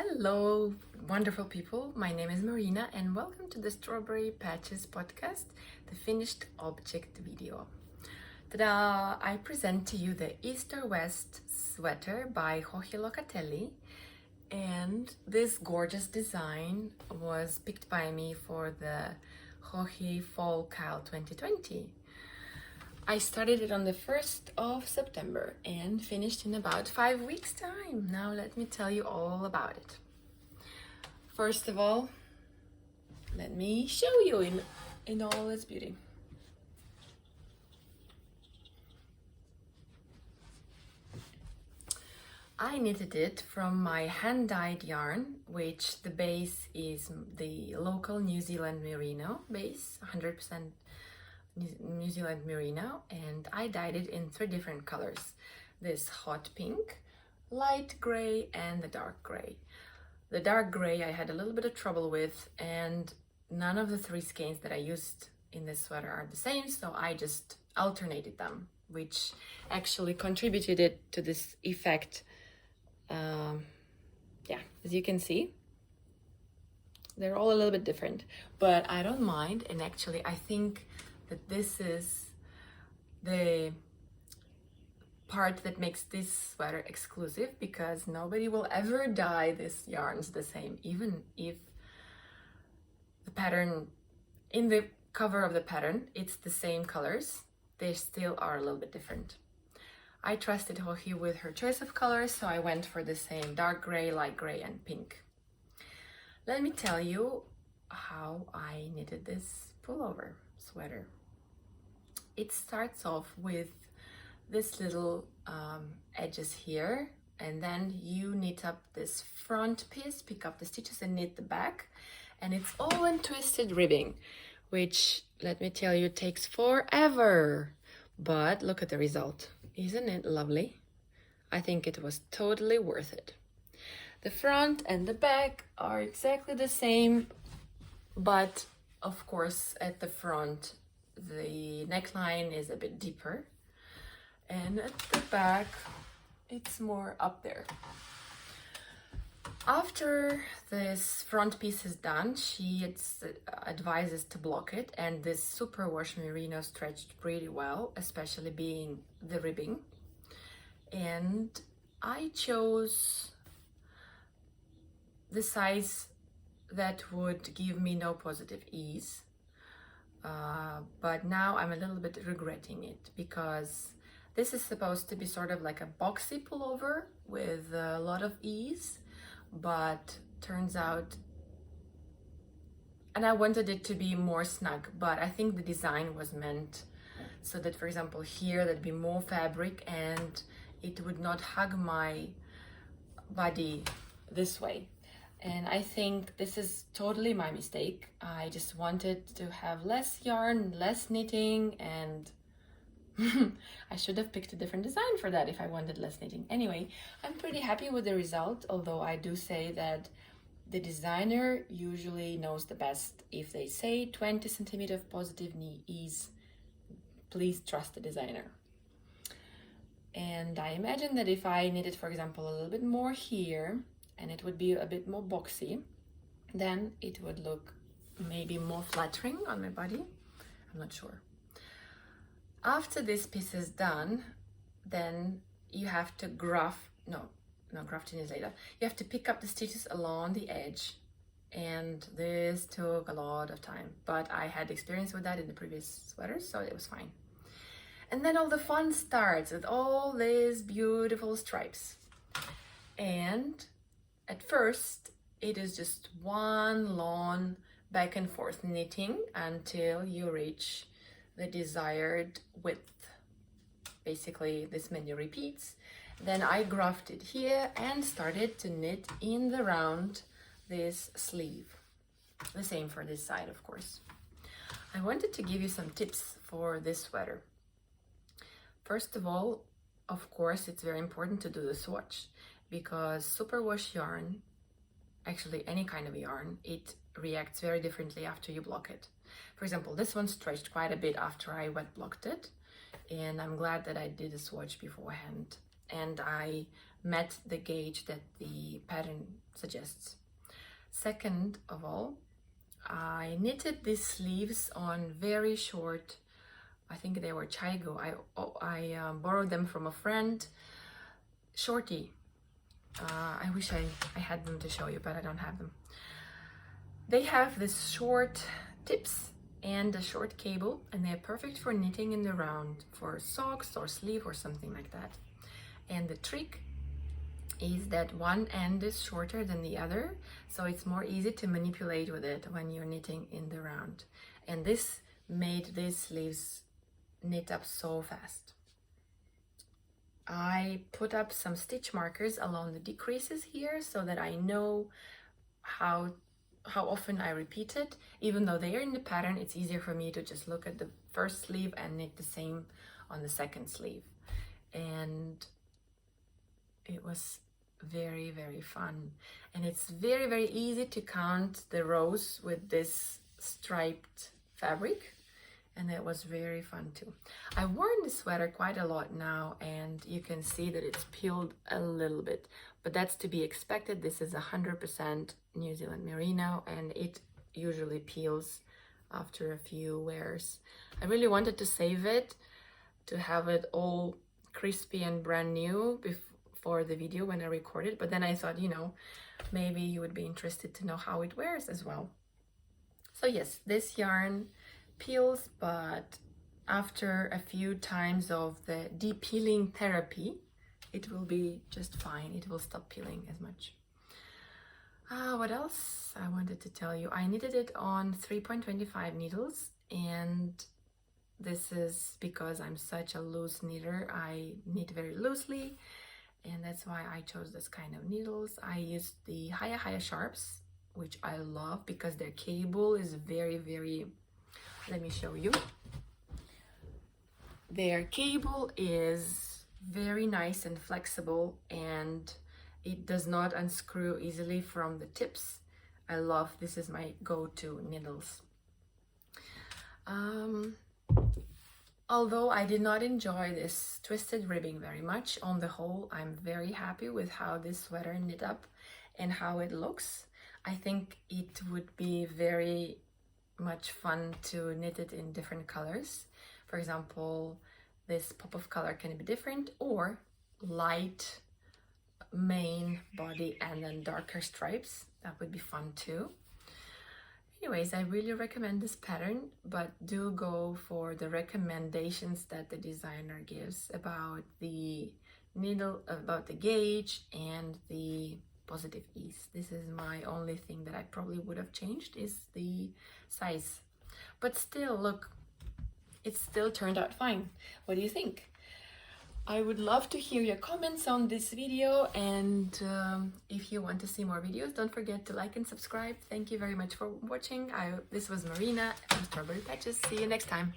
Hello, wonderful people. My name is Marina, and welcome to the Strawberry Patches podcast, the finished object video. Ta-da! I present to you the East or West sweater by Joji Locatelli, and this gorgeous design was picked by me for the Joji Fall Cal 2020. I started it on the 1st of September and finished in about 5 weeks time. Now let me tell you all about it. First of all, let me show you in all its beauty. I knitted it from my hand-dyed yarn, which the base is the local New Zealand merino base, 100% New Zealand merino, and I dyed it in 3 different colors: this hot pink, light gray, and the dark gray. The dark gray I had a little bit of trouble with, and none of the 3 skeins that I used in this sweater are the same, so I just alternated them, which actually contributed to this effect. As you can see, they're all a little bit different, but I don't mind, and actually I think that this is the part that makes this sweater exclusive, because nobody will ever dye these yarns the same. Even if the pattern in the cover of the pattern, it's the same colors, they still are a little bit different. I trusted Joji with her choice of colors, so I went for the same dark gray, light gray, and pink. Let me tell you how I knitted this pullover sweater. It starts off with this little edges here, and then you knit up this front piece, pick up the stitches and knit the back, and it's all in twisted ribbing, which, let me tell you, takes forever. But look at the result. Isn't it lovely? I think it was totally worth it. The front and the back are exactly the same, but of course at the front the neckline is a bit deeper, and at the back it's more up there. After this front piece is done, she advises to block it, and this superwash merino stretched pretty well, especially being the ribbing. And I chose the size that would give me no positive ease. But now I'm a little bit regretting it, because this is supposed to be sort of like a boxy pullover with a lot of ease, but turns out, and I wanted it to be more snug, but I think the design was meant so that, for example, here there'd be more fabric and it would not hug my body this way. And I think this is totally my mistake. I just wanted to have less yarn, less knitting, and I should have picked a different design for that if I wanted less knitting. Anyway, I'm pretty happy with the result, although I do say that the designer usually knows the best. If they say 20 centimeters of positive knee ease, please trust the designer. And I imagine that if I knitted, for example, a little bit more here, and it would be a bit more boxy, then it would look maybe more flattering on my body. I'm not sure. After this piece is done, then you have to grafting is later. You have to pick up the stitches along the edge, and this took a lot of time, but I had experience with that in the previous sweaters, so it was fine. And then all the fun starts with all these beautiful stripes. And at first, it is just one long back and forth knitting until you reach the desired width. Basically, this many repeats. Then I grafted here and started to knit in the round this sleeve. The same for this side, of course. I wanted to give you some tips for this sweater. First of all, of course, it's very important to do the swatch, because superwash yarn, actually any kind of yarn, it reacts very differently after you block it. For example, this one stretched quite a bit after I wet blocked it, and I'm glad that I did a swatch beforehand. And I met the gauge that the pattern suggests. Second of all, I knitted these sleeves on very short, I think they were Chaigo. I borrowed them from a friend, shorty. I wish I had them to show you, but I don't have them. They have this short tips and a short cable, and they're perfect for knitting in the round, for socks or sleeve or something like that. And the trick is that one end is shorter than the other, so it's more easy to manipulate with it when you're knitting in the round. And this made these sleeves knit up so fast. I put up some stitch markers along the decreases here so that I know how often I repeat it. Even though they are in the pattern, it's easier for me to just look at the first sleeve and knit the same on the second sleeve. And it was very, very fun. And it's very, very easy to count the rows with this striped fabric. And it was very fun too. I've worn this sweater quite a lot now, and you can see that it's peeled a little bit, but that's to be expected. This is 100% New Zealand merino, and it usually peels after a few wears. I really wanted to save it, to have it all crispy and brand new before the video when I recorded, but then I thought, you know, maybe you would be interested to know how it wears as well. So yes, this yarn peels, but after a few times of the de-peeling therapy, it will be just fine. It will stop peeling as much. What else I wanted to tell you? I knitted it on 3.25 needles, and this is because I'm such a loose knitter. I knit very loosely, and that's why I chose this kind of needles. I used the Haya sharps, which I love because their cable is very, very, let me show you. Their cable is very nice and flexible, and it does not unscrew easily from the tips. I love, this is my go-to needles. Although I did not enjoy this twisted ribbing very much, on the whole, I'm very happy with how this sweater knit up and how it looks. I think it would be very much fun to knit it in different colors. For example, this pop of color can be different, or light main body and then darker stripes. That would be fun too. Anyways, I really recommend this pattern, but do go for the recommendations that the designer gives about the needle, about the gauge and the positive ease. This is my only thing that I probably would have changed, is the size. But still, look, it still turned out fine. What do you think? I would love to hear your comments on this video, and if you want to see more videos, don't forget to like and subscribe. Thank you very much for watching. This was Marina from Strawberry Patches. See you next time.